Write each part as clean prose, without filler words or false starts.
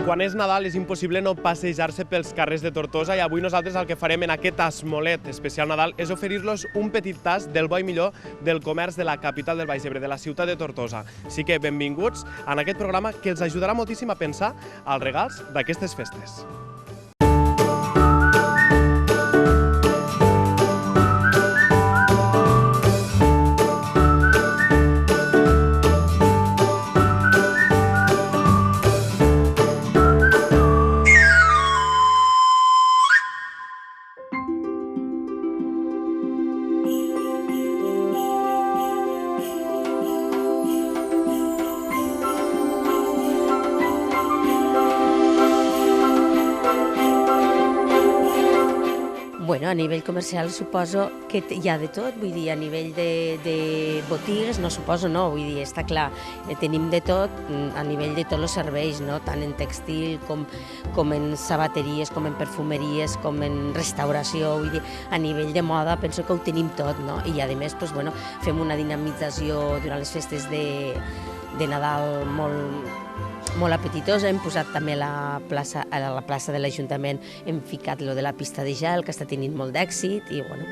Quan és Nadal és impossible no passejar-se pels carrers de Tortosa i avui nosaltres el que farem en aquest Tasmolet especial Nadal és oferir-los un petit tast del bo i millor del comerç de la capital del Baix Ebre, de la ciutat de Tortosa. Així que benvinguts en aquest programa que els ajudarà moltíssim a pensar als regals d'aquestes festes. Bueno, a nivell comercial suposo que hi ha de tot, vull dir, a nivell de botigues, no suposo no, vull dir, està clar, tenim de tot a nivell de tots els serveis, no? Tant en textil com en sabateries, com en perfumeries, com en restauració, vull dir, a nivell de moda penso que ho tenim tot, no? I a més, doncs, bueno, fem una dinamització durant les festes de Nadal molt apetitosa. Hem posat també a la plaça de l'Ajuntament, hem ficat lo de la pista de gel, que està tenint molt d'èxit, i bueno.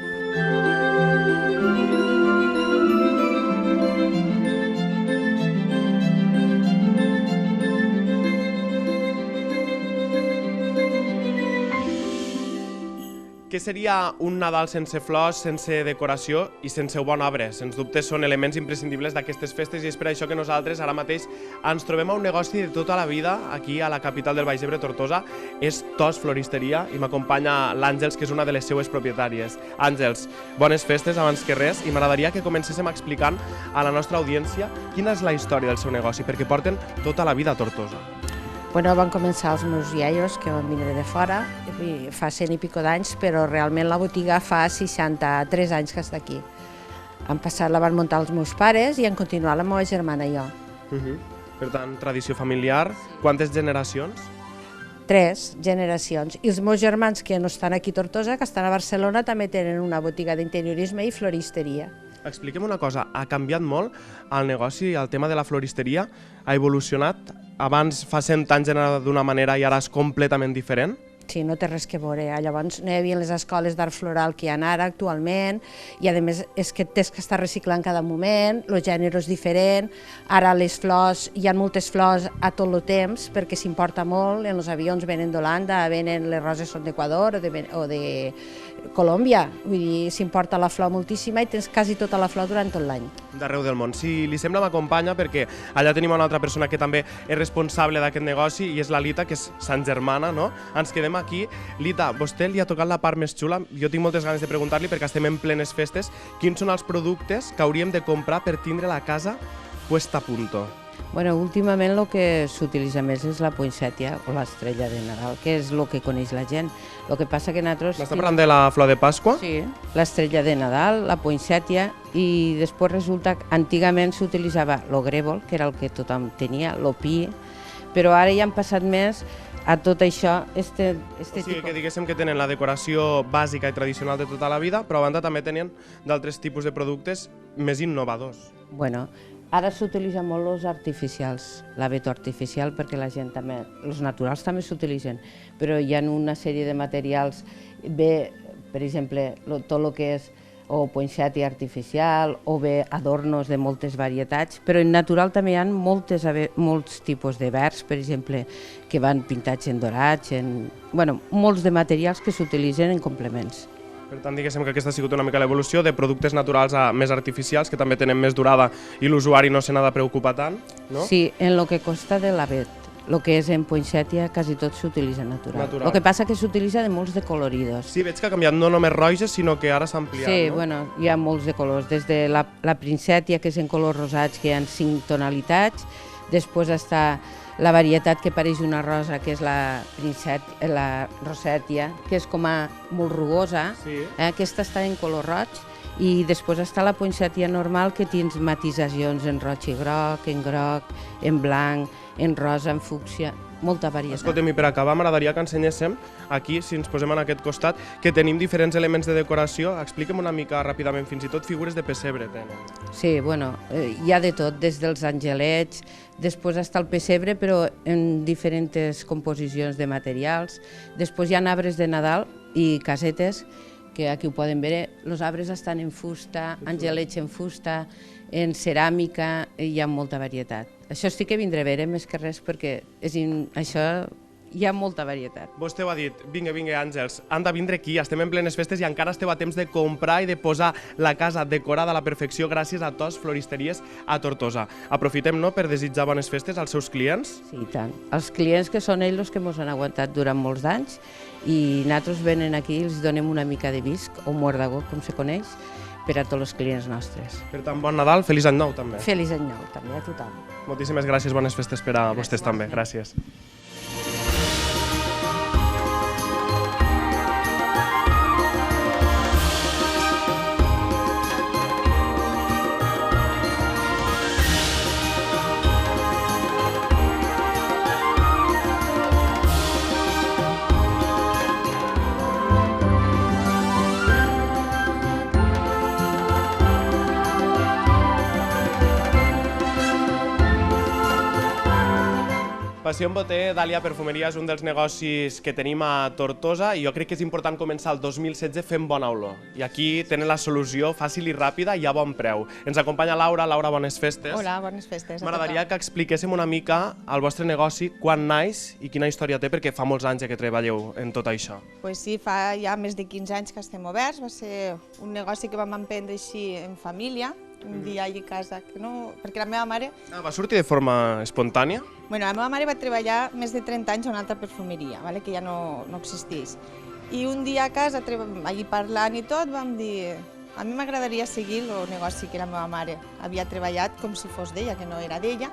Què seria un Nadal sense flors, sense decoració i sense bon arbre? Sens dubte són elements imprescindibles d'aquestes festes i és per això que nosaltres ara mateix ens trobem a un negoci de tota la vida aquí a la capital del Baix Ebre, Tortosa. És Tos Floristeria i m'acompanya l'Àngels, que és una de les seues propietàries. Àngels, bones festes abans que res i m'agradaria que comencéssim explicant a la nostra audiència quina és la història del seu negoci, perquè porten tota la vida a Tortosa. Bueno, van començar els meus iaios, que van vindre de fora, fa 100 i pico d'anys, però realment la botiga fa 63 anys que està aquí. La van muntar els meus pares i han continuat la meva germana i jo. Per tant, tradició familiar. Quantes generacions? 3 generacions. I els meus germans que no estan aquí a Tortosa, que estan a Barcelona, també tenen una botiga d'interiorisme i floristeria. Expliquem una cosa, ha canviat molt el negoci, el tema de la floristeria ha evolucionat? Abans fa 100 anys era d'una manera i ara és completament diferent? Sí, no té res que veure. Llavors no hi havia les escoles d'art floral que hi ha ara actualment i a més és que tens que estar reciclant cada moment, el gènere és diferent, ara les flors, hi ha moltes flors a tot el temps perquè s'importa molt, en els avions venen d'Holanda, venen les roses són d'Equador o de Colòmbia, vull dir, s'importa la flor moltíssima i tens quasi tota la flor durant tot l'any. D'arreu del món. Si li sembla m'acompanya perquè allà tenim una altra persona que també és responsable d'aquest negoci i és la Lita, que és Sant Germana, no? Ens quedem aquí. Lita, vostè li ha tocat la part més xula. Jo tinc moltes ganes de preguntar-li perquè estem en plenes festes. Quins són els productes que hauríem de comprar per tindre la casa puesta a punto? Bueno, últimament el que s'utilitza més és la poinsettia o l'estrella de Nadal, que és el que coneix la gent. El que passa que nosaltres... M'està parlant de la flor de Pasqua? Sí, l'estrella de Nadal, la poinsettia, i després resulta que antigament s'utilitzava el grèvol, que era el que tothom tenia, el pi, però ara ja han passat més a tot això, O sigui que diguéssim que tenen la decoració bàsica i tradicional de tota la vida, però a banda també tenien d'altres tipus de productes més innovadors. Bueno, ara s'utilitzen molt els artificials, l'abeto artificial, perquè la gent també, els naturals també s'utilitzen, però hi ha una sèrie de materials, bé, per exemple, tot el que és o poinsettia artificial, o bé adornos de moltes varietats, però en natural també hi ha molts tipus de verds, per exemple, que van pintats en dorats, molts de materials que s'utilitzen en complements. Per tant, diguéssim que aquesta ha sigut una mica l'evolució de productes naturals a més artificials, que també tenen més durada i l'usuari no se n'ha de preocupar tant, no? Sí, en el que costa de l'abet. El que és en poinsettia quasi tot s'utilitza natural. El que passa que s'utilitza de molts de coloridos. Sí, veig que ha canviat no només roges, sinó que ara s'ha ampliat, no? Sí, bueno, hi ha molts de colors, des de la prinsètia, que és en colors rosats, que hi ha 5 tonalitats, després està la varietat que pareix una rosa, que és la rosètia, que és com a molt rugosa, aquesta està en color roig, i després està la poinsettia normal, que tens matisacions en roig i groc, en blanc, en rosa, en fúcsia, molta varietat. Escolta'm, i per acabar m'agradaria que ensenyéssim aquí, si ens posem en aquest costat, que tenim diferents elements de decoració. Explica'm una mica ràpidament, fins i tot figures de pessebre tenen. Sí, bueno, hi ha de tot, des dels angelets, després està el pessebre, però en diferents composicions de materials. Després hi ha arbres de Nadal i casetes, que aquí ho poden veure. Els arbres estan en fusta, angelets en fusta, en ceràmica, hi ha molta varietat. Això sí que vindré a veure més que res perquè això hi ha molta varietat. Vostè ho ha dit, vinga, Àngels, han de vindre aquí, estem en plenes festes i encara esteu a temps de comprar i de posar la casa decorada a la perfecció gràcies a TOS Floristeries a Tortosa. Aprofitem, no?, per desitjar bones festes als seus clients. Sí, i tant. Els clients que són ells els que ens han aguantat durant molts anys i nosaltres venen aquí i els donem una mica de visc o muerdagó, com se coneix, per a tots els clients nostres. Per tant, bon Nadal, feliç any nou també. Feliç any nou també a tothom. Moltíssimes gràcies, bones festes per a vostès també. Gràcies. Passió en Boter, Dàlia Perfumeria, és un dels negocis que tenim a Tortosa i jo crec que és important començar el 2016 fent bona olor. I aquí tenen la solució fàcil i ràpida i a bon preu. Ens acompanya Laura. Laura, bones festes. Hola, bones festes. M'agradaria que expliquéssim una mica el vostre negoci, quan naix i quina història té, perquè fa molts anys que treballeu en tot això. Pues sí, fa ja més de 15 anys que estem oberts. Va ser un negoci que vam emprendre així en família, un dia allà a casa, que no... perquè la meva mare... Va sortir de forma espontània? Bueno, la meva mare va treballar més de 30 anys a una altra perfumeria, vale? Que ja no existeix. I un dia a casa, allí parlant i tot, vam dir... A mi m'agradaria seguir el negoci que la meva mare havia treballat com si fos d'ella, que no era d'ella.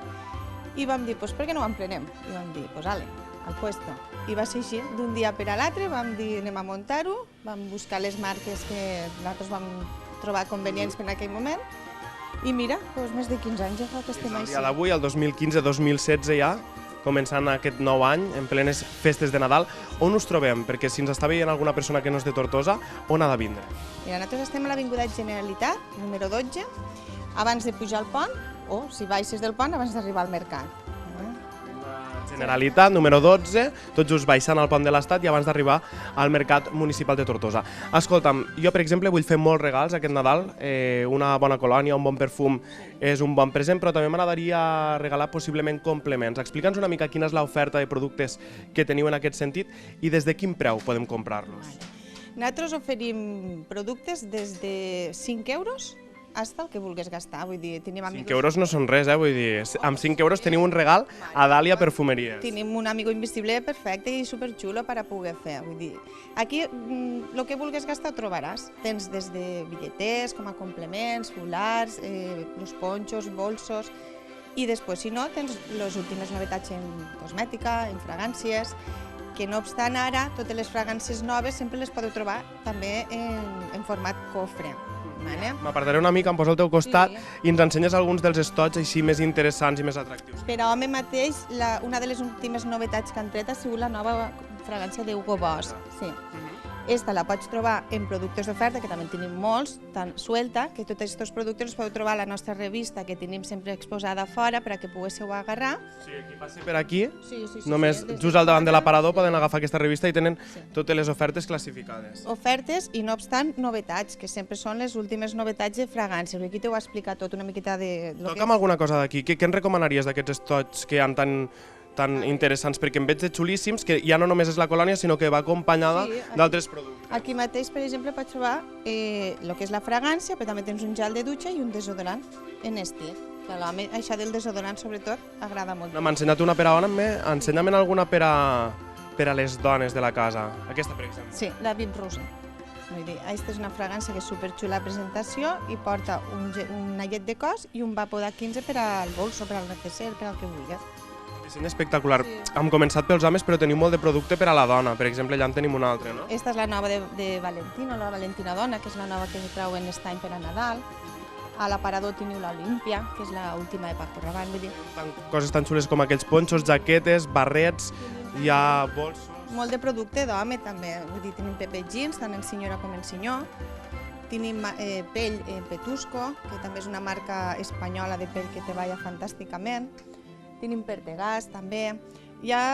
I vam dir, pues, per què no ho emprenem? I vam dir, pues, ale, al puesto. I va ser així, d'un dia per a l'altre, vam dir, anem a muntar-ho, vam buscar les marques que nosaltres vam trobar convenients en aquell moment. I mira, doncs més de 15 anys ja fa que estem així. A d'avui, el 2015-2016 ja, començant aquest nou any, en plenes festes de Nadal, on us trobem? Perquè si ens està veient alguna persona que no és de Tortosa, on ha de vindre? Mira, nosaltres estem a l'Avinguda Generalitat, número 12, abans de pujar al pont, o si baixes del pont, abans d'arribar al mercat. Generalitat, número 12, tot just baixant al pont de l'Estat i abans d'arribar al Mercat Municipal de Tortosa. Escolta'm, jo, per exemple, vull fer molts regals aquest Nadal, una bona colònia, un bon perfum és un bon present, però també m'agradaria regalar possiblement complements. Explica'ns una mica quina és l'oferta de productes que teniu en aquest sentit i des de quin preu podem comprar-los. Nosaltres oferim productes des de 5 euros hasta el que vulguis gastar, vull dir, tenim amigos... 5 euros no són res, vull dir, amb 5 euros teniu un regal a Dàlia Perfumeries. Tenim un amigo invisible perfecte i superxulo per a poder fer, vull dir, aquí el que vulguis gastar ho trobaràs. Tens des de bitlleters, com a complements, fulars, els ponxos, bolsos, i després, si no, tens les últimes novetats en cosmètica, en fragàncies, que no obstant ara, totes les fragàncies noves sempre les podeu trobar també en format cofre. M'apartaré una mica, em poso al teu costat i ens ensenyes alguns dels estots així més interessants i més atractius. Per a home mateix, una de les últimes novetats que han tret ha sigut la nova fragància d'Hugo Boss. Sí. Esta la pots trobar en productes d'oferta, que també en tenim molts, tan suelta, que tots aquests productes els podeu trobar a la nostra revista, que tenim sempre exposada fora per a que poguéssiu agarrar. Sí, qui passi per aquí, només just al davant de l'aparador poden agafar aquesta revista i tenen totes les ofertes classificades. Ofertes i, no obstant, novetats, que sempre són les últimes novetats de fragàncies. Aquí t'ho va explicar tot una miqueta de... Toca'm alguna cosa d'aquí. Què ens recomanaries d'aquests estots que hi ha tan interessants, perquè em veig de xulíssims, que ja no només és la colònia, sinó que va acompanyada d'altres productes. Aquí mateix, per exemple, pots trobar el que és la fragància, però també tens un gel de dutxa i un desodorant en estil. A l'home, això del desodorant, sobretot, agrada molt. M'ha ensenyat una per a home, ensenya-me'n alguna per a les dones de la casa. Aquesta, per exemple. Sí, la Vip Rosa. Vull dir, aquesta és una fragància que és superxula a presentació i porta un allet de cos i un vapor de 15 per al bolso, per al necesser, per al que vulguis. Disseny espectacular. Hem començat pels homes, però teniu molt de producte per a la dona. Per exemple, ja en tenim un altre, no? Esta és la nova de Valentino, la Valentina Dona, que és la nova que trauen aquest any per a Nadal. A l'aparador teniu l'Olímpia, que és l'última de Paco Rabanne. Vull dir, Coses tan xules com aquells ponxos, jaquetes, barrets, hi ha bolsos... molt de producte d'home també. Vull dir, tenim Pepe Jeans, tant en senyora com en senyor. Tenim pell Petusco, que també és una marca espanyola de pell que treballa fantàsticament. Tenim Pertegàs també. Hi ha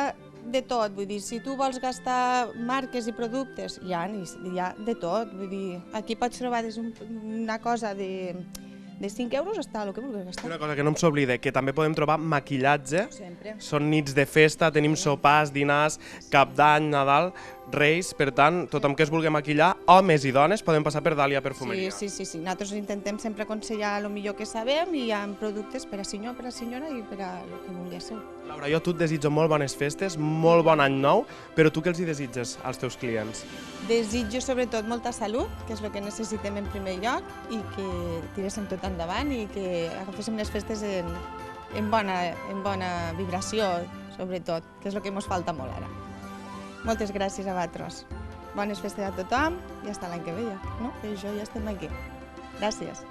de tot, vull dir, si tu vols gastar marques i productes, hi ha de tot. Vull dir, aquí pots trobar des una cosa de 5 euros hasta el que vulguis gastar. Una cosa que no em s'oblida, que també podem trobar maquillatge. Sempre. Són nits de festa, tenim sopars, dinars, cap d'any, Nadal, Reis, per tant, tothom que es vulgui maquillar, homes i dones, podem passar per Dàlia Perfumeria. Sí. Nosaltres intentem sempre aconsellar el millor que sabem i hi ha productes per a senyor, per a senyora i per a el que vulgui ser. Laura, jo a tu et desitjo molt bones festes, molt bon any nou, però tu què els hi desitges als teus clients? Desitjo sobretot molta salut, que és el que necessitem en primer lloc, i que tiréssim tot endavant i que agaféssim les festes en bona vibració, sobretot, que és el que ens falta molt ara. Moltes gràcies a vosaltres. Bones festes a tothom i fins l'any que ve ja, no? Per això ja estem aquí. Gràcies.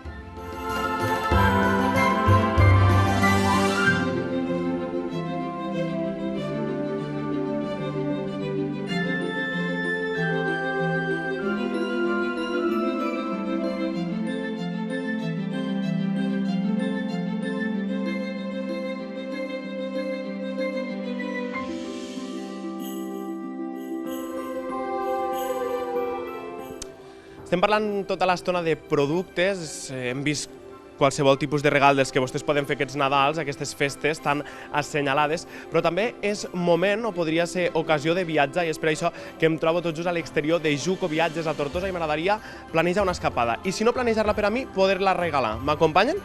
Estem parlant tota l'estona de productes, hem vist qualsevol tipus de regal dels que vostès poden fer aquests Nadals, aquestes festes tan assenyalades, però també és moment, o podria ser ocasió de viatjar, i és per això que em trobo tot just a l'exterior de Juco Viatges a Tortosa i m'agradaria planejar una escapada. I si no planejar-la per a mi, poder-la regalar. M'acompanyen?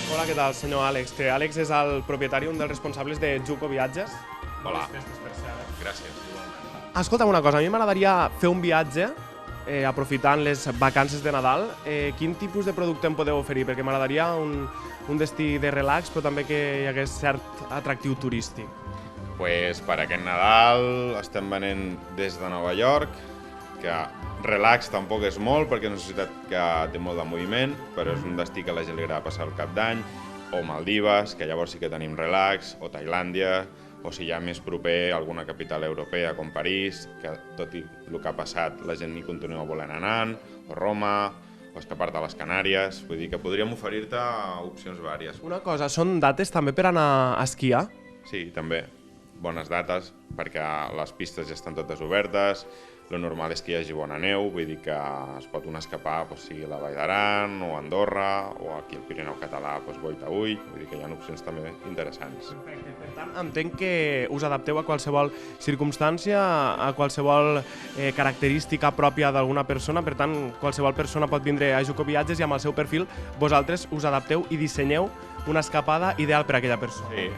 Hola, què tal, senyor Àlex? Que Àlex és el propietari, un dels responsables de Juco Viatges. Hola. Bones festes, per cert. Gràcies. Escolta'm una cosa, a mi m'agradaria fer un viatge aprofitant les vacances de Nadal. Quin tipus de producte em podeu oferir? Perquè m'agradaria un destí de relax, però també que hi hagués cert atractiu turístic. Pues per aquest Nadal estem venent des de Nova York, que relax tampoc és molt perquè és una ciutat que té molt de moviment, però és un destí que a la gent li agrada passar el cap d'any, o Maldives, que llavors sí que tenim relax, o Tailàndia, o si hi ha més proper alguna capital europea com París, que tot i el que ha passat la gent hi continua volent anant, o Roma, o escapar-te a les Canàries, vull dir que podríem oferir-te opcions vàries. Una cosa, són dates també per anar a esquiar? Sí, també. Bones dates, perquè les pistes ja estan totes obertes, lo normal és que hi hagi bona neu, vull dir que es pot un escapar, sigui la Vall d'Aran, o Andorra, o aquí al Pirineu català, Boitaüll, vull dir que hi ha opcions també interessants. Perfecte. Per tant, entenc que us adapteu a qualsevol circumstància, a qualsevol característica pròpia d'alguna persona, per tant, qualsevol persona pot vindre a Juco Viatges i amb el seu perfil vosaltres us adapteu i dissenyeu una escapada ideal per a aquella persona. Sí.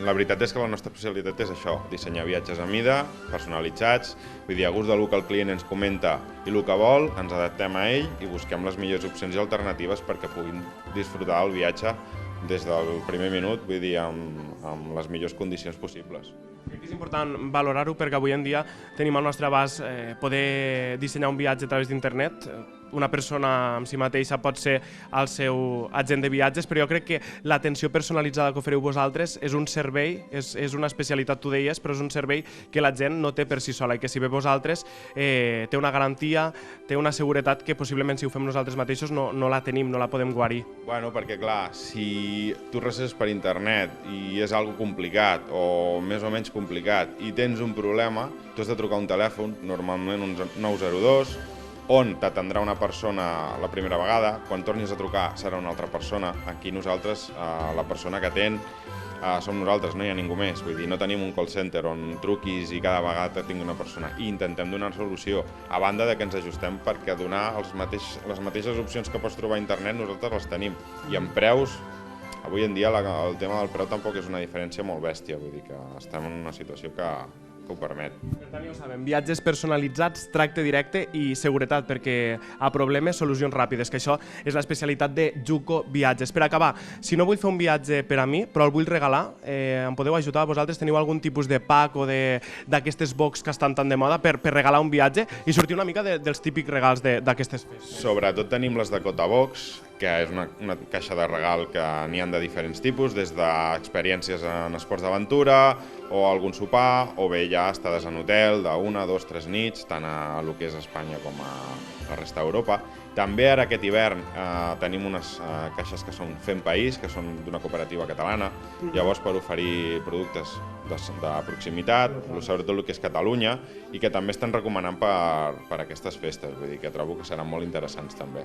La veritat és que la nostra especialitat és això, dissenyar viatges a mida, personalitzats, vull dir, a gust del que el client ens comenta i el que vol, ens adaptem a ell i busquem les millors opcions i alternatives perquè puguin disfrutar el viatge des del primer minut, vull dir, amb les millors condicions possibles. Crec que és important valorar-ho perquè avui en dia tenim al nostre abast poder dissenyar un viatge a través d'internet. Una persona amb si mateixa pot ser el seu agent de viatges, però jo crec que l'atenció personalitzada que ofereu vosaltres és un servei, és una especialitat, tu deies, però és un servei que la gent no té per si sola i que si ve vosaltres té una garantia, té una seguretat que possiblement si ho fem nosaltres mateixos no la tenim, no la podem guarir. Bueno, perquè clar, si tu reserves per internet i és algo complicat o més o menys complicat i tens un problema, tu has de trucar un telèfon, normalment un 902, on t'atendrà una persona la primera vegada, quan tornis a trucar serà una altra persona. Aquí nosaltres, la persona que atén, som nosaltres, no hi ha ningú més. Vull dir, no tenim un call center on truquis i cada vegada tingui una persona. I intentem donar solució, a banda de que ens ajustem perquè donar les mateixes opcions que pots trobar a internet nosaltres les tenim. I en preus, avui en dia el tema del preu tampoc és una diferència molt bèstia, vull dir que estem en una situació que ho permet. Per tant, ja ho sabem, viatges personalitzats, tracte directe i seguretat, perquè a problemes, solucions ràpides, que això és l'especialitat de Juco Viatges. Per acabar, si no vull fer un viatge per a mi, però el vull regalar, em podeu ajudar? Vosaltres teniu algun tipus de pack o d'aquestes box que estan tan de moda per regalar un viatge i sortir una mica dels típics regals d'aquestes festes? Sobretot tenim les de Cota Box, que és una caixa de regal que n'hi ha de diferents tipus, des d'experiències en esports d'aventura o algun sopar, o bé ja estades en hotel d'una, 2, 3 nits, tant a lo que és Espanya com a la resta d'Europa. També ara aquest hivern tenim unes caixes que són Fem País, que són d'una cooperativa catalana, llavors per oferir productes de proximitat, sobretot el que és Catalunya, i que també estan recomanant per aquestes festes, vull dir que trobo que seran molt interessants també.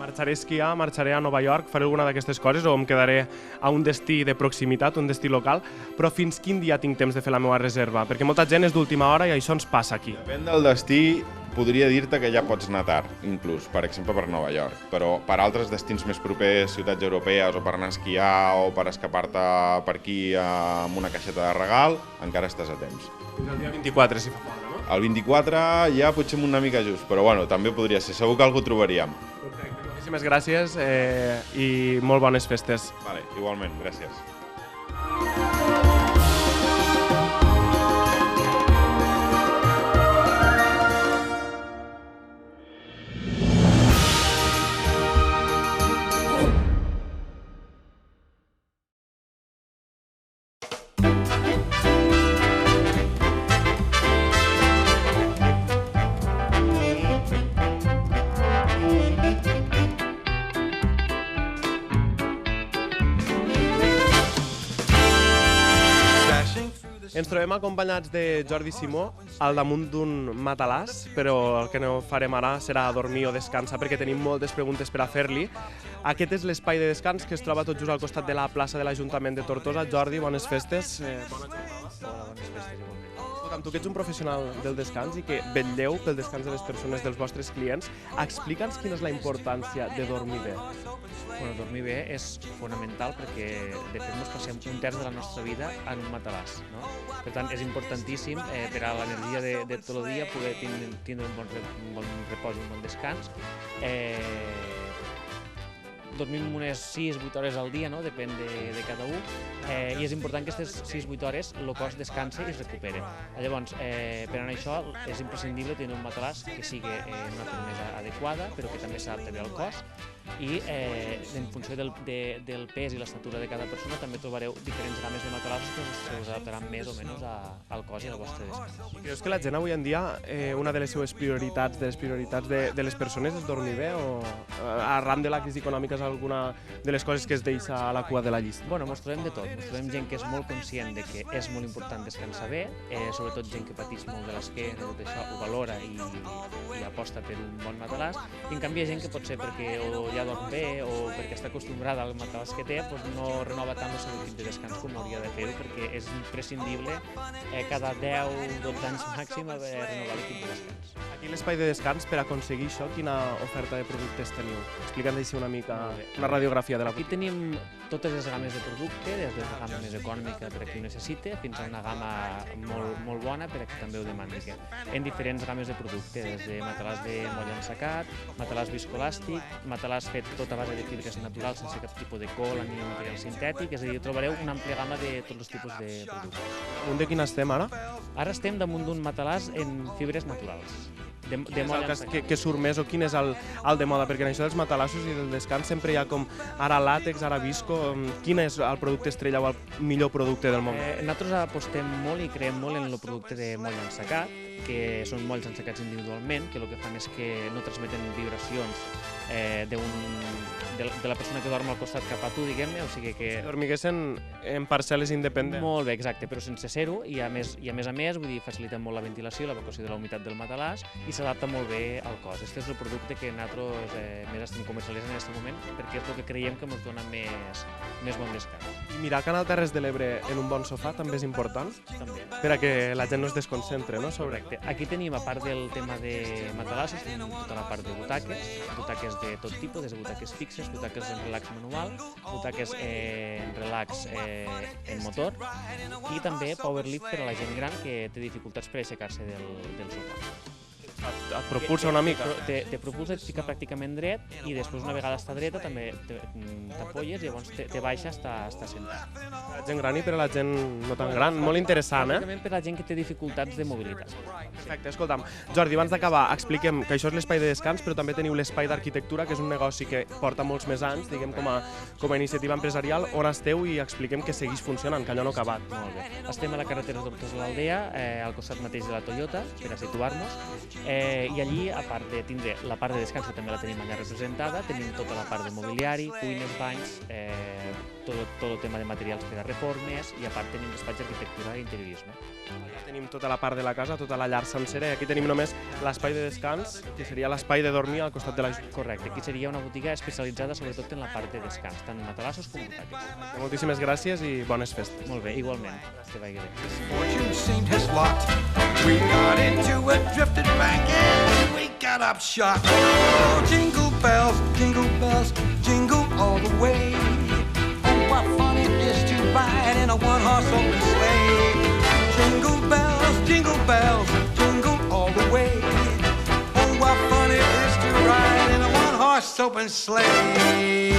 Marxaré a esquiar, marxaré a Nova York, faré alguna d'aquestes coses o em quedaré a un destí de proximitat, un destí local, però fins quin dia tinc temps de fer la meva reserva? Perquè molta gent és d'última hora i això ens passa aquí. Depèn del destí, podria dir-te que ja pots anar tard, inclús, per exemple per Nova York, però per altres destins més propers, ciutats europees, o per anar a esquiar, o per escapar-te per aquí amb una caixeta de regal, encara estàs a temps. Fins el dia 24, si fa falta, no? El 24 ja potser una mica just, però bueno, també podria ser, segur que algú trobaríem. Perfecte, moltíssimes gràcies i molt bones festes. Vale, igualment, gràcies. Ens trobem acompanyats de Jordi Simó al damunt d'un matalàs, però el que no farem ara serà dormir o descansar perquè tenim moltes preguntes per a fer-li. Aquest és l'espai de descans que es troba tot just al costat de la plaça de l'Ajuntament de Tortosa. Jordi, bones festes. Bona jornada. Hola, bones festes, igualment. Escolta'm, tu que ets un professional del descans i que vetlleu pel descans de les persones, dels vostres clients, explica'ns quina és la importància de dormir bé. Bueno, dormir bé és fonamental perquè de fet ens passem un terç de la nostra vida en un matalàs, no? Per tant, és importantíssim per a l'energia de tot el dia poder tindre un bon repòs i un bon descans. Dormim unes 6-8 hores al dia, no? Depèn de cada un, i és important que aquestes 6-8 hores el cos descansi i es recupere. Llavors, per anar a això és imprescindible tenir un matalàs que sigui una firmesa adequada, però que també s'adapti bé al cos, i en funció del pes i l'estatura de cada persona també trobareu diferents games de matalassos que us adaptaran més o menys al cos i al vostre descans. Creus que la gent avui en dia, una de les seves prioritats, de les persones és dormir bé, o arran de la crisi econòmica és alguna de les coses que es deixa a la cua de la llista? Bueno, ens trobem de tot. Ens trobem gent que és molt conscient de que és molt important descansar bé, sobretot gent que pateix molt de l'esquena, tot això ho valora i aposta per un bon matalàs, i en canvi hi ha gent que pot ser perquè o ja dorm bé o perquè està acostumbrada al matalàs que té, doncs no renova tant el seu equip de descans com hauria de fer-ho, perquè és imprescindible cada 10-12 anys màxim renovar l'equip de descans. Aquí l'espai de descans, per aconseguir això, quina oferta de productes teniu? Explica'ns així una mica, una radiografia de la Aquí tenim totes les games de producte, des de la gamma més econòmica per a qui ho necessita fins a una gamma molt bona per a qui també ho demandi. En diferents games de producte, des de matalàs de molla ensacat, matalàs viscolàstic, matalàs fet tot a base de fibres naturals sense cap tipus de cola ni material sintètic, és a dir, trobareu una àmplia gamma de tots els tipus de productes. Un de quin estem ara? Ara estem damunt d'un matalàs en fibres naturals. Quin és el que surt més o quin és el de moda? Perquè en això dels matalassos i del descans sempre hi ha com ara làtex, ara visco. Quin és el producte estrella o el millor producte del moment? Nosaltres apostem molt i creiem molt en el producte de moll ensacat, que són molls ensacats individualment, que el que fan és que no transmeten vibracions de la persona que dorm al costat cap a tu, diguem-ne, o sigui que... Dormiguessin en parcel·les independents. Molt bé, exacte, però sense ser-ho, i a més, vull dir, facilita molt la ventilació, l'evacuació de la humitat del matalàs, i s'adapta molt bé al cos. Aquest és el producte que nosaltres més estem comercialitzant en aquest moment, perquè és el que creiem que ens dona més bon descans. I mirar Canal Terres de l'Ebre en un bon sofà també és important? També. Per a que la gent no es desconcentre, no? Correcte. Aquí tenim, a part del tema de matalassos, tenim tota la part de butaques de tot tipus, des de butaques fixes, butaques, butaques en relax manual, butaques en relax en motor i també power lift per a la gent gran que té dificultats per aixecar-se del sofà. Et propulsa una mica. Te propulsa, et fica pràcticament dret i després una vegada està dreta també t'apoyes i llavors te baixa està sentat. Per la gent gran i per a la gent no tan gran, molt interessant, Bàsicament per a la gent que té dificultats de mobilitat. Perfecte, escolta'm, Jordi, abans d'acabar, expliquem que això és l'espai de descans, però també teniu l'espai d'arquitectura, que és un negoci que porta molts més anys, diguem, com a iniciativa empresarial. On esteu i expliquem que segueix funcionant, que allò no ha acabat. Molt bé. Estem a la carretera d'Hortons de l'Aldea, al costat mateix de la Toyota, per a situar-nos, i allí, a part de tindre la part de descans, que també la tenim allà representada, tenim tota la part de mobiliari, cuines, banys, tot el tema de materials per a reformes, i a part tenim despatx d'arquitectura i interiorisme. Allà tenim tota la part de la casa, tota la llar sencera, i aquí tenim només l'espai de descans, que seria l'espai de dormir al costat de la junta. Correcte, aquí seria una botiga especialitzada sobretot en la part de descans, tant matalassos com butaques. Moltíssimes gràcies i bones festes. Molt bé, igualment. Que vagi bé. Fortune seemed his lot. We got into a drifted bank and we got upshot. Oh, jingle bells, jingle all the way. Oh, what fun it is to ride in a one-horse open sleigh. Jingle jingle all the way. Oh, what fun it is to ride in a one-horse open sleigh.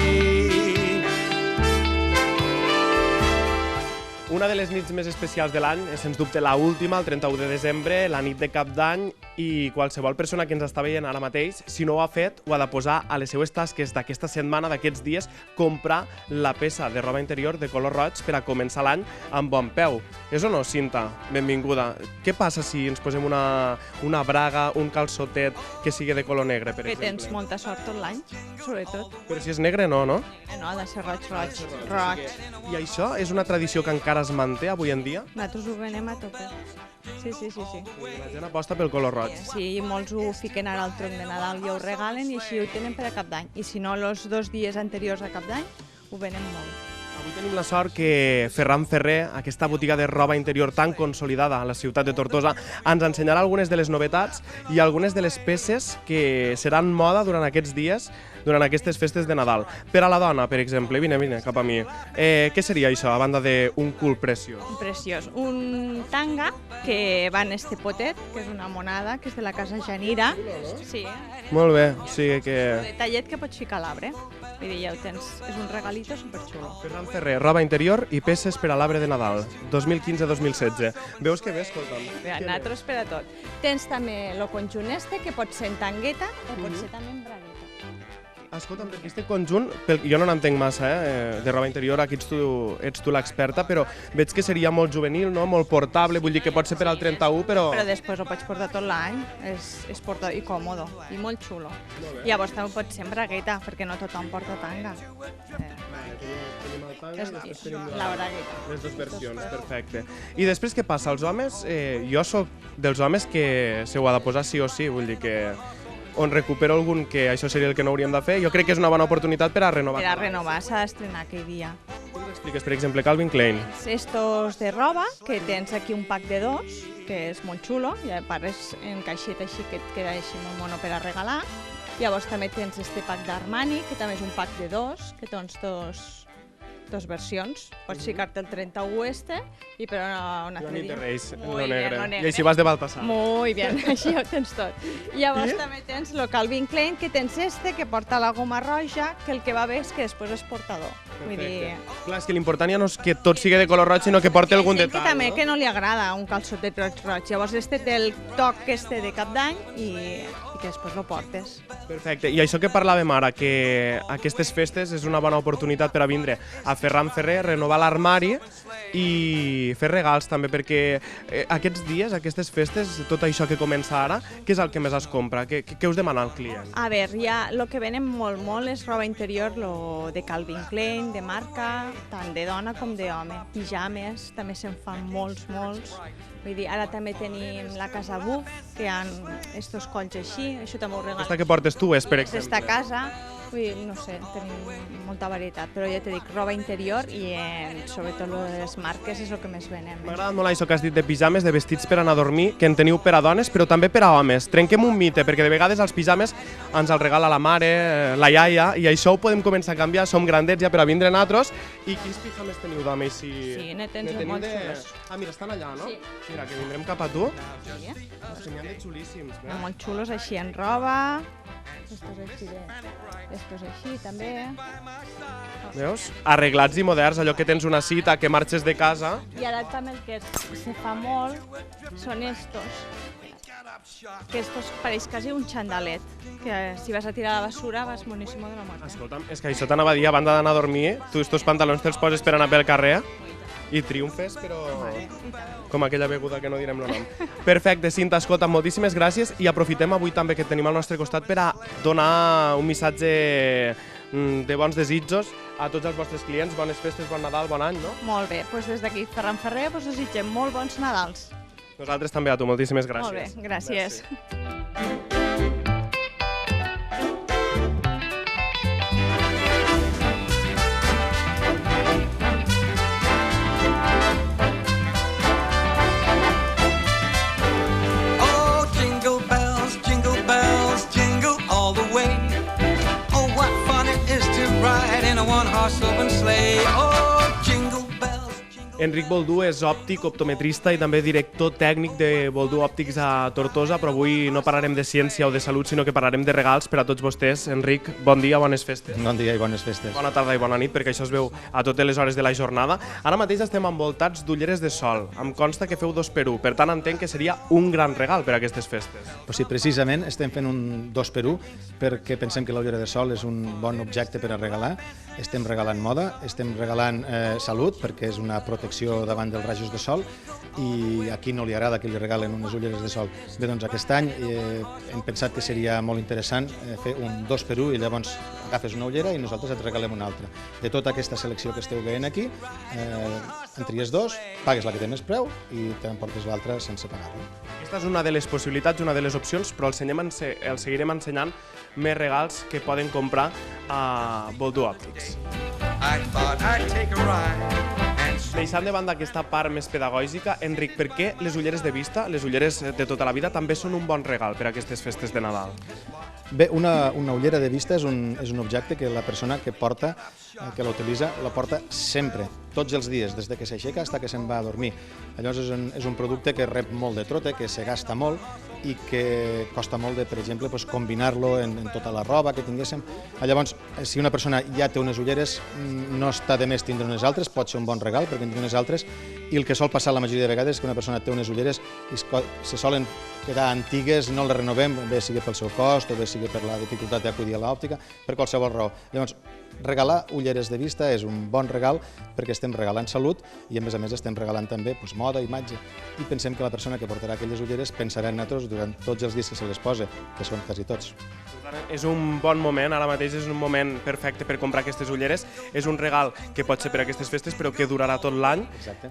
Una de les nits més especials de l'any és, sens dubte, la última, el 31 de desembre, la nit de Cap d'Any, i qualsevol persona que ens està veient ara mateix, si no ho ha fet, ho ha de posar a les seues tasques d'aquesta setmana, d'aquests dies, comprar la peça de roba interior de color roig per a començar l'any amb bon peu. És o no, Cinta? Benvinguda. Què passa si ens posem una braga, un calçotet que sigui de color negre, per Que exemple? tens molta sort tot l'any, sobretot. Però si és negre, no, no? No, ha de ser roig. I això és una tradició que encara es manté avui en dia? Nosaltres ho venem a tope. Sí. La gent aposta pel color roig. Sí, molts ho fiquen ara al tronc de Nadal i ho regalen i així ho tenen per a Cap d'Any. I si no, els 2 dies anteriors a Cap d'Any ho venen molt. Avui tenim la sort que Ferran Ferrer, aquesta botiga de roba interior tan consolidada a la ciutat de Tortosa, ens ensenyarà algunes de les novetats i algunes de les peces que seran moda durant aquests dies, durant aquestes festes de Nadal. Per a la dona, per exemple, vine cap a mi. Què seria això, a banda d'un cul preciós? Preciós. Un tanga que va en este potet, que és una monada, que és de la casa Janira. Sí, Molt bé, o sigui que... detallet que pots ficar a l'arbre. Vull dir, ja ho tens. És un regalito superxulo. Ferran Ferrer, roba interior i peces per a l'arbre de Nadal, 2015-2016. Veus que bé, escolta'm? Bé, nosaltres per a tot. Tens també el conjunt este, que pot ser en tangueta o pot ser també en bragueta. Escolta'm, perquè aquest conjunt, jo no n'entenc massa, de roba interior, aquí ets tu l'experta, però veig que seria molt juvenil, no? Molt portable, vull dir que pot ser per al 31, però... Però després ho pots portar tot l'any, és portar i còmodo, i molt xulo. Llavors també pot ser en bragueta, perquè no tothom porta tanga. Tenim el tanga, després tenim La bragueta. les dues versions, perfecte. I després què passa? Els homes, jo sóc dels homes que se ho ha de posar sí o sí, vull dir que on recupero algun, que això seria el que no hauríem de fer, jo crec que és una bona oportunitat per a renovar. Per a renovar s'ha d'estrenar aquell dia. Tu ens expliques, per exemple, Calvin Klein. Estos de roba, que tens aquí un pack de 2, que és molt xulo, i a part és en caixeta així que et queda així molt mono per a regalar. Llavors també tens este pack d'Armani, que també és un pack de 2, que tens dos versions. Pots ficar-te el 31 este i per un altre La nit de dia. Reis, Muy lo bien, negre. lo negre. I així vas de Baltasar. Muy bien, així ho tens tot. Llavors també tens el Calvin Klein, que tens este, que porta la goma roja, que el que va bé és que després és portador. Vull dir... Clar, és que l'important ja no és que tot sigui de color roig, sinó que porti algun Gent que detall, també no? que no li agrada un calçotet roig. Llavors este té el toc este de Cap d'Any i que després lo portes. Perfecte. I això que parlàvem ara, que aquestes festes és una bona oportunitat per a vindre a Ferran Ferrer, renovar l'armari i fer regals també, perquè aquests dies, aquestes festes, tot això que comença ara, què és el que més es compra? Què us demana el client? A veure, ja el que venen molt és roba interior, lo de Calvin Klein, de marca, tant de dona com d'home. Pijames, també se'n fan molts. Vull dir, ara també tenim la casa Buff, que han estos colls així, això també ho regalem. Aquesta que portes tu és, per exemple. Esta casa vull dir, no sé, tenim molta varietat, però ja t'he dit, roba interior i sobretot les marques és el que més venem. M'ha agradat molt això que has dit de pijames, de vestits per anar a dormir, que en teniu per a dones, però també per a homes. Trenquem un mite, perquè de vegades els pijames ens el regala la mare, la iaia, i això ho podem començar a canviar, som grandets ja per a vindre nosaltres. I quins pijames teniu d'home? Sí, ne tens molt xulos. Ah, mira, estan allà, no? Sí. Mira, que vindrem cap a tu. Sí, Que n'hi ha de xulíssims. molt xulos així en roba, estos així també. Veus? Arreglats i moderns, allò que tens una cita, que marxes de casa. I ara també el que se fa molt són estos, que estos pareix quasi un xandalet, que si vas a tirar a la basura vas moníssimo de la mort. Escolta'm, és que això t'anava a dir, a banda d'anar a dormir, tu estos pantalons te'ls poses per anar pel carrer i triomfes, però com aquella beguda que no direm el nom. Perfecte, Cinta, escolta, moltíssimes gràcies i aprofitem avui també que tenim al nostre costat per a donar un missatge de bons desitjos a tots els vostres clients. Bones festes, bon Nadal, bon any, no? Molt bé, doncs des d'aquí Ferran Ferrer us desitgem molt bons Nadals. Nosaltres també a tu, moltíssimes gràcies. Molt bé, gràcies. Oh, jingle bells, jingle all the way. Oh, what fun it is to ride in a one-horse open sleigh. Oh, jingle bells, jingle... Enric Boldú és òptic, optometrista i també director tècnic de Boldú Òptics a Tortosa, però avui no parlarem de ciència o de salut, sinó que parlarem de regals per a tots vostès. Enric, bon dia, bones festes. Bon dia i bones festes. Bona tarda i bona nit, perquè això es veu a totes les hores de la jornada. Ara mateix estem envoltats d'ulleres de sol. Em consta que feu 2 per 1, per tant entenc que seria un gran regal per a aquestes festes. Però sí, precisament estem fent un 2 per 1 perquè pensem que l'ullera de sol és un bon objecte per a regalar. Estem regalant moda, estem regalant salut, perquè és una protecció davant dels rajos de sol, i a qui no li agrada que li regalen unes ulleres de sol. Bé, doncs aquest any hem pensat que seria molt interessant fer un 2 per 1 i llavors agafes una ullera i nosaltres et regalem una altra. De tota aquesta selecció que esteu veient aquí, en tries 2, pagues la que té més preu i t'emportes l'altra sense pagar-la. Aquesta és una de les possibilitats, una de les opcions, però el seguirem ensenyant més regals que poden comprar a Boldú Òptics. I thought I'd take a ride. Deixant de banda aquesta part més pedagògica, Enric, per què les ulleres de vista, les ulleres de tota la vida, també són un bon regal per a aquestes festes de Nadal? Bé, una ullera de vista és un objecte que la persona que porta, que l'utilitza, la porta sempre, tots els dies, des que s'aixeca fins que se'n va a dormir. Llavors és un producte que rep molt de trote, que se gasta molt i que costa molt de, per exemple, combinar-lo en tota la roba que tinguéssim. Llavors, si una persona ja té unes ulleres, no està de més tindre unes altres, pot ser un bon regal perquè en tingui unes altres, i el que sol passar la majoria de vegades és que una persona té unes ulleres i se solen quedar antigues, no les renovem, bé sigui pel seu cost o bé sigui per la dificultat d'acudir a l'òptica, per qualsevol raó. Llavors, regalar ulleres de vista és un bon regal perquè estem regalant salut i a més estem regalant també moda, imatge, i pensem que la persona que portarà aquelles ulleres pensarà en nosaltres durant tots els dies que se les posa, que són quasi tots. És un bon moment, ara mateix és un moment perfecte per comprar aquestes ulleres. És un regal que pot ser per a aquestes festes però que durarà tot l'any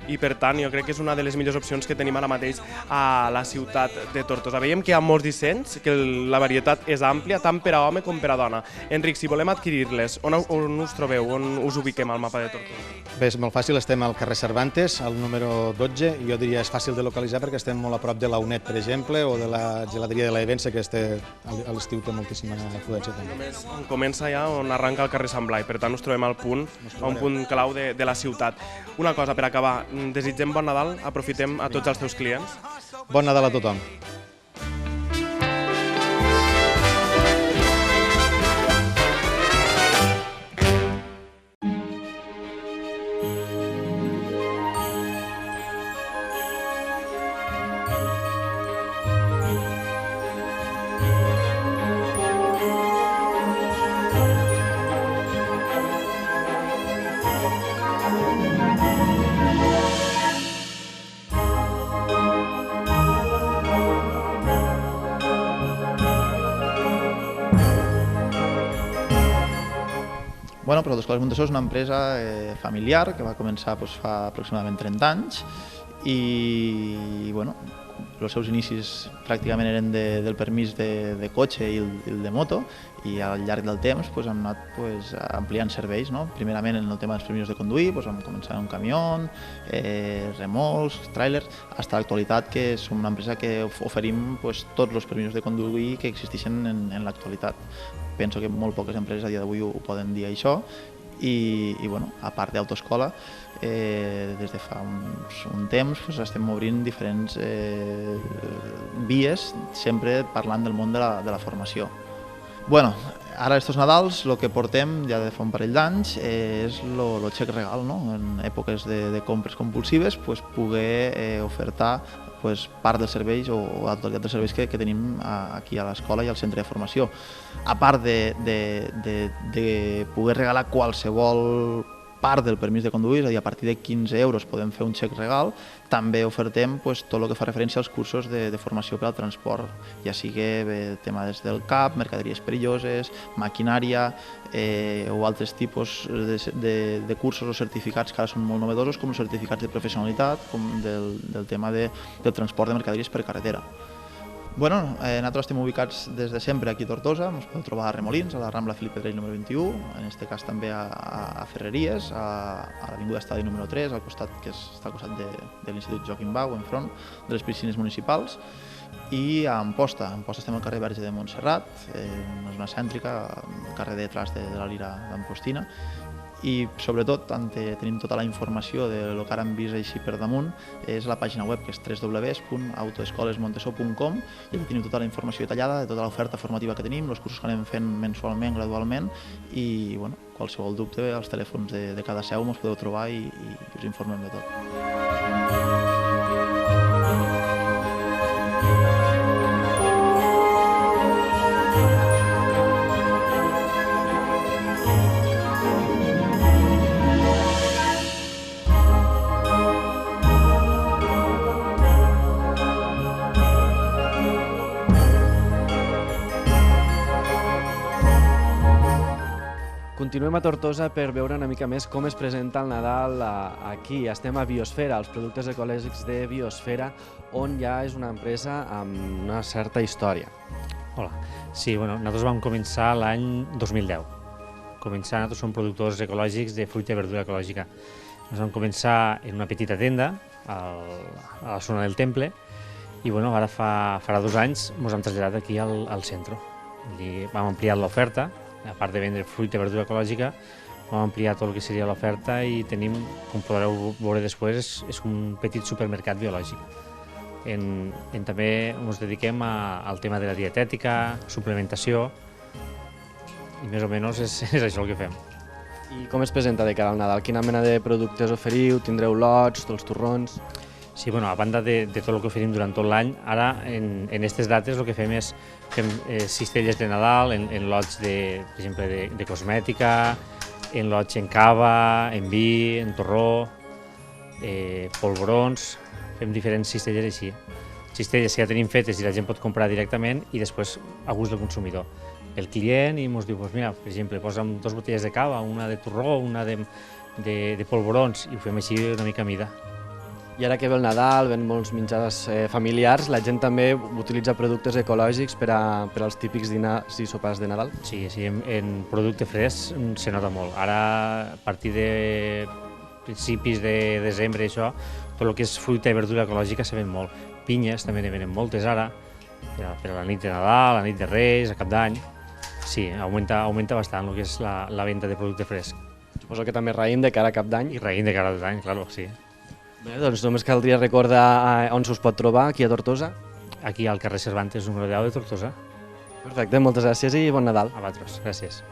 i per tant jo crec que és una de les millors opcions que tenim ara mateix a la ciutat de Tortosa. Veiem que hi ha molts dissenys, que la varietat és àmplia tant per a home com per a dona. Enric, si volem adquirir-les, on us trobeu, on us ubiquem al mapa de Tortosa? Bé, és molt fàcil, estem al carrer Cervantes, al número 12, i jo diria és fàcil de localitzar perquè estem molt a prop de la UNED, per exemple, o de la gelateria de la Evença, que a l'estiu té moltíssima afluència també. Només on comença ja, on arranca el carrer Sant Blai, per tant us trobem al punt, a un punt clau de la ciutat. Una cosa per acabar, desitgem bon Nadal, aprofitem a tots els teus clients. Bon Nadal a tothom. Bueno, Productores Montesor és una empresa familiar que va començar fa aproximadament 30 anys i bueno, els seus inicis pràcticament eren del permís de cotxe i el de moto, i al llarg del temps hem anat ampliant serveis. Primerament en el tema dels permisos de conduir, vam començar amb un camió, remolcs, tràilers, fins a l'actualitat, que som una empresa que oferim tots els permisos de conduir que existeixen en l'actualitat. Penso que molt poques empreses a dia d'avui ho poden dir això, i a part d'autoescola, des de fa un temps estem obrint diferents vies, sempre parlant del món de la formació. Ara, estos Nadals, el que portem ja de fa un parell d'anys és el xec regal, en èpoques de compres compulsives, poder ofertar part dels serveis o la totalitat dels serveis que tenim aquí a l'escola i al centre de formació. A part de poder regalar qualsevol part del permís de conduir, és a dir, a partir de 15 euros podem fer un xec regal, també ofertem tot el que fa referència als cursos de formació per al transport, ja sigui temes del CAP, mercaderies perilloses, maquinària o altres tipus de cursos o certificats que ara són molt novedosos, com els certificats de professionalitat, com del tema del transport de mercaderies per carretera. Nosaltres estem ubicats des de sempre aquí a Tortosa, ens podeu trobar a Remolins, a la Rambla Felip Pedrell número 21, en aquest cas també a Ferreries, a l'Avinguda Estadi número 3, que està al costat de l'Institut Joaquim Bau, enfront de les piscines municipals, i a Amposta. A Amposta estem al carrer Verge de Montserrat, una zona cèntrica, al carrer detrás de la Lira d'Ampostina, i sobretot tenim tota la informació del que ara hem vist així per damunt, és la pàgina web, que és www.autoescolesmontessor.com, i allà tenim tota la informació detallada de tota l'oferta formativa que tenim, els cursos que anem fent mensualment, gradualment, i qualsevol dubte, als telèfons de cada seu ens podeu trobar i us informem de tot. Continuem a Tortosa per veure una mica més com es presenta el Nadal aquí. Estem a Biosfera, els productes ecològics de Biosfera, on ja és una empresa amb una certa història. Hola. Sí, nosaltres vam començar l'any 2010. Nosaltres som productors ecològics de fruita i verdura ecològica. Vam començar en una petita tenda a la zona del Temple i ara farà 2 anys ens hem traslladat aquí al centre. Vam ampliar l'oferta. A part de vendre fruita i verdura ecològica, vam ampliar tot el que seria l'oferta i tenim, com podreu veure després, és un petit supermercat biològic. També ens dediquem al tema de la dietètica, suplementació, i més o menys és això el que fem. I com es presenta de cara al Nadal? Quina mena de productes oferiu? Tindreu lots, els torrons? Sí, a banda de tot el que oferim durant tot l'any, ara en aquestes dates el que fem és cistelles de Nadal, en lots, per exemple, de cosmètica, en lots en cava, en vi, en torró, polvorons, fem diferents cistelles així. Cistelles que ja tenim fetes i la gent pot comprar directament i després a gust del consumidor. El client i ens diu, mira, per exemple, posa'm 2 botelles de cava, una de torró, una de polvorons, i ho fem així una mica a mida. I ara que ve el Nadal, ven molts menjars familiars, la gent també utilitza productes ecològics per als típics dinars i sopars de Nadal? Sí, en producte fresc se nota molt. Ara, a partir de principis de desembre, tot el que és fruita i verdura ecològica se ven molt. Pinyes també ne venen moltes ara, per a la nit de Nadal, la nit de Reis, a Cap d'Any. Sí, augmenta bastant el que és la venda de producte fresc. Suposo que també raïm de cara a Cap d'Any? I raïm de cara a Cap d'Any, clar, sí. Bé, doncs només caldria recordar on s'us pot trobar, aquí a Tortosa. Aquí al carrer Cervantes, número 10 de Tortosa. Perfecte, moltes gràcies i bon Nadal. A vosaltres, gràcies.